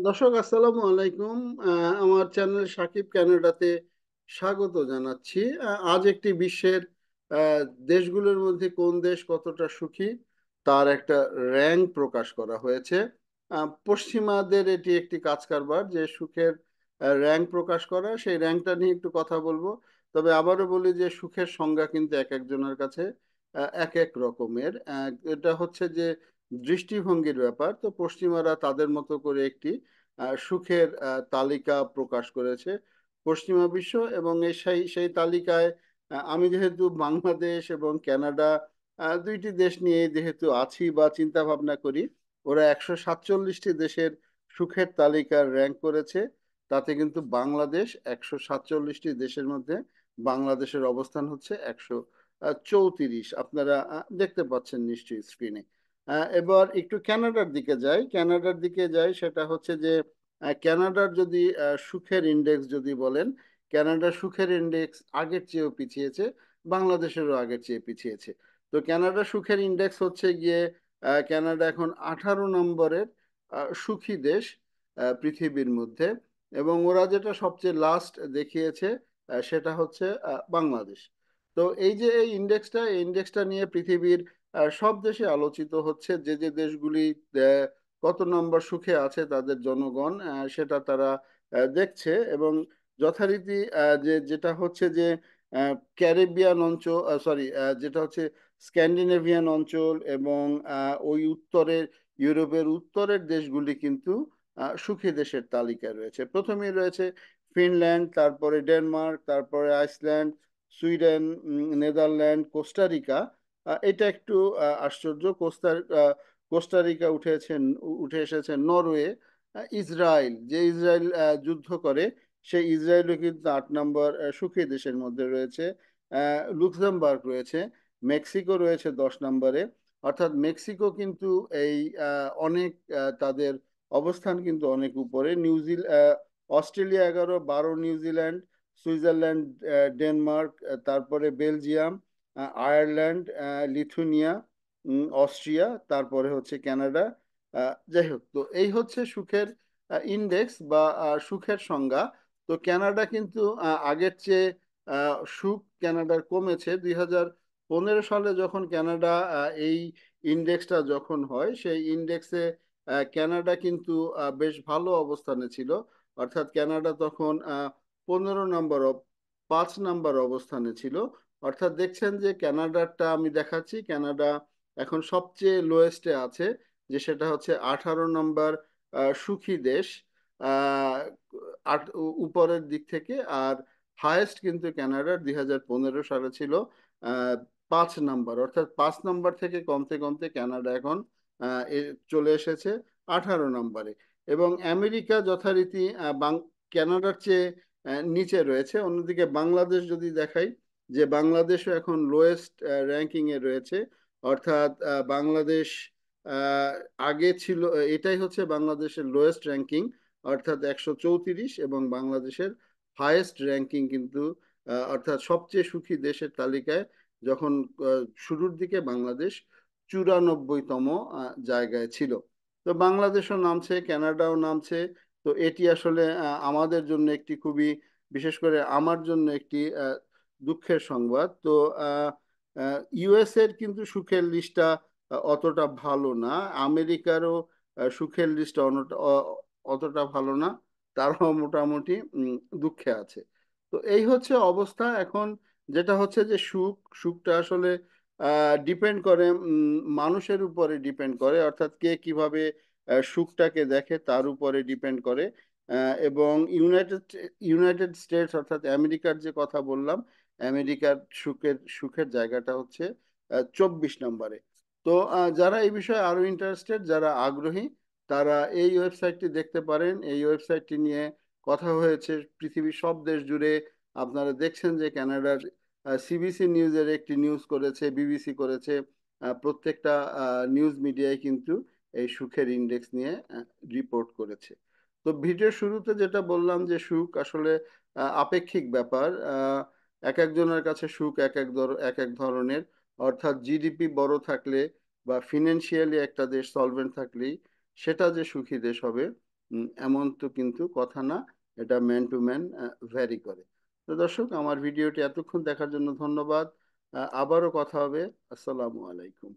দর্শক আসসালামু আলাইকুম। আমার চ্যানেল সাকিব ক্যানাডাতে স্বাগত জানাচ্ছি। আজ একটি বিশ্বের আহ, দেশগুলোর মধ্যে কোন দেশ কতটা সুখী তার একটা র্যাঙ্ক প্রকাশ করা হয়েছে। পশ্চিমাদের এটি একটি কাজ কারবার যে সুখের র্যাঙ্ক প্রকাশ করা, সেই র্যাঙ্কটা নিয়ে একটু কথা বলবো। তবে আবারও বলি যে সুখের সংজ্ঞা কিন্তু এক একজনের কাছে এক এক রকমের। এটা হচ্ছে যে দৃষ্টিভঙ্গির ব্যাপার। তো পশ্চিমারা তাদের মতো করে একটি সুখের তালিকা প্রকাশ করেছে পশ্চিমা বিশ্ব, এবং এই সেই তালিকায় আমি যেহেতু বাংলাদেশ এবং কানাডা দুইটি দেশ নিয়ে যেহেতু আছি বা চিন্তা ভাবনা করি, ওরা 147টি দেশের সুখের তালিকার র্যাঙ্ক করেছে। তাতে কিন্তু বাংলাদেশ 147টি দেশের মধ্যে বাংলাদেশের অবস্থান হচ্ছে 134। আপনারা দেখতে পাচ্ছেন নিশ্চয়ই স্ক্রিনে। এবার একটু কানাডার দিকে যাই। কানাডার দিকে যাই, সেটা হচ্ছে যে কানাডার যদি সুখের ইন্ডেক্স যদি বলেন, কানাডার সুখের ইন্ডেক্স আগের চেয়েও পিছিয়েছে, বাংলাদেশেরও আগের চেয়ে পিছিয়েছে। তো কানাডার সুখের ইন্ডেক্স হচ্ছে গিয়ে কানাডা এখন 18 নম্বরের সুখী দেশ পৃথিবীর মধ্যে। এবং ওরা যেটা সবচেয়ে লাস্ট দেখিয়েছে সেটা হচ্ছে বাংলাদেশ। তো এই যে এই ইন্ডেক্সটা নিয়ে পৃথিবীর সব দেশে আলোচিত হচ্ছে, যে যে দেশগুলি আহ, কত নম্বর সুখে আছে তাদের জনগণ, সেটা তারা দেখছে। এবং যথারীতি যেটা হচ্ছে যে ক্যারিবিয়ান অঞ্চল, সরি, যেটা হচ্ছে স্ক্যান্ডিনেভিয়ান অঞ্চল এবং ওই উত্তরের ইউরোপের উত্তরের দেশগুলি কিন্তু সুখী দেশের তালিকায় রয়েছে। প্রথমেই রয়েছে ফিনল্যান্ড, তারপরে ডেনমার্ক, তারপরে আইসল্যান্ড, সুইডেন, নেদারল্যান্ড, কোস্টারিকা। এটা একটু আশ্চর্য। কোস্টারিকা উঠে এসেছে নরওয়ে। ইসরায়েল, যে ইসরায়েল যুদ্ধ করে, সেই ইসরায়েলও কিন্তু 8 নম্বর সুখী দেশের মধ্যে রয়েছে। লুক্সেমবার্গ রয়েছে। মেক্সিকো রয়েছে 10 নম্বরে। অর্থাৎ মেক্সিকো কিন্তু এই অনেক তাদের অবস্থান কিন্তু অনেক উপরে। অস্ট্রেলিয়া 11, 12 নিউজিল্যান্ড, সুইজারল্যান্ড, ডেনমার্ক, তারপরে বেলজিয়াম, আয়ারল্যান্ড, লিথুনিয়া, অস্ট্রিয়া, তারপরে হচ্ছে কানাডা। যাই হোক, তো এই হচ্ছে সুখের ইন্ডেক্স বা সুখের সংজ্ঞা। তো কানাডা কিন্তু আগের চেয়ে সুখ কানাডার কমেছে। 2015 সালে যখন কানাডা এই ইন্ডেক্সটা যখন হয়, সেই ইন্ডেক্সে কানাডা কিন্তু বেশ ভালো অবস্থানে ছিল। অর্থাৎ কানাডা তখন 15 নম্বর, 5 নম্বর অবস্থানে ছিল। অর্থাৎ দেখছেন যে কানাডারটা আমি দেখাচ্ছি, কানাডা এখন সবচেয়ে লোয়েস্টে আছে, যে সেটা হচ্ছে 18 নম্বর সুখী দেশ আহ উপরের দিক থেকে। আর হায়েস্ট কিন্তু কানাডার 2015 সালে ছিল আহ 5 নম্বর। অর্থাৎ 5 নম্বর থেকে কমতে কমতে কানাডা এখন চলে এসেছে 18 নম্বরে। এবং আমেরিকা যথারীতি কানাডার চেয়ে নিচে রয়েছে। অন্যদিকে বাংলাদেশ যদি দেখাই, যে বাংলাদেশও এখন লোয়েস্ট র্যাঙ্কিং এ রয়েছে। অর্থাৎ বাংলাদেশ আহ, আগে ছিল, এটাই হচ্ছে বাংলাদেশের লোয়েস্ট র্যাঙ্কিং, অর্থাৎ 134। এবং বাংলাদেশের হায়েস্ট র্যাঙ্কিং কিন্তু অর্থাৎ সবচেয়ে সুখী দেশের তালিকায় যখন শুরুর দিকে বাংলাদেশ 94তম জায়গায় ছিল। তো বাংলাদেশও নামছে, কানাডাও নামছে। তো এটি আসলে আমাদের জন্য একটি খুবই, বিশেষ করে আমার জন্য একটি দুঃখের সংবাদ। তো ইউএস এর কিন্তু সুখের লিস্টটা অতটা ভালো না। আমেরিকারও সুখের লিস্টটা অতটা ভালো না। তারাও মোটামুটি দুঃখে আছে। তো এই হচ্ছে অবস্থা এখন। যেটা হচ্ছে যে সুখটা আসলে ডিপেন্ড করে, মানুষের উপরে ডিপেন্ড করে। অর্থাৎ কে কিভাবে সুখটাকে দেখে তার উপরে ডিপেন্ড করে। এবং ইউনাইটেড স্টেটস অর্থাৎ আমেরিকার যে কথা বললাম, আমেরিকার সুখের জায়গাটা হচ্ছে 24 নম্বরে। তো যারা এই বিষয়ে আরো ইন্টারেস্টেড, যারা আগ্রহী, তারা এই ওয়েবসাইটটি দেখতে পারেন। এই ওয়েবসাইটটি নিয়ে কথা হয়েছে পৃথিবীর সব দেশ জুড়ে। আপনারা দেখছেন যে কানাডার সিবিসি নিউজের একটি নিউজ করেছে, বিবিসি করেছে। প্রত্যেকটা নিউজ মিডিয়ায় কিন্তু এই সুখের ইন্ডেক্স নিয়ে রিপোর্ট করেছে। তো ভিডিওর শুরুতে যেটা বললাম যে সুখ আসলে আপেক্ষিক ব্যাপার। এক একজনের কাছে সুখ এক এক ধরনের। অর্থাৎ জিডিপি বড় থাকলে বা ফিনান্সিয়ালি একটা দেশ সলভেন্ট থাকলেই সেটা যে সুখী দেশ হবে এমন তো কিন্তু কথা না, এটা ম্যান টু ম্যান ভ্যারি করে। তো দর্শক, আমার ভিডিওটি এতক্ষণ দেখার জন্য ধন্যবাদ। আবারও কথা হবে। আসসালামু আলাইকুম।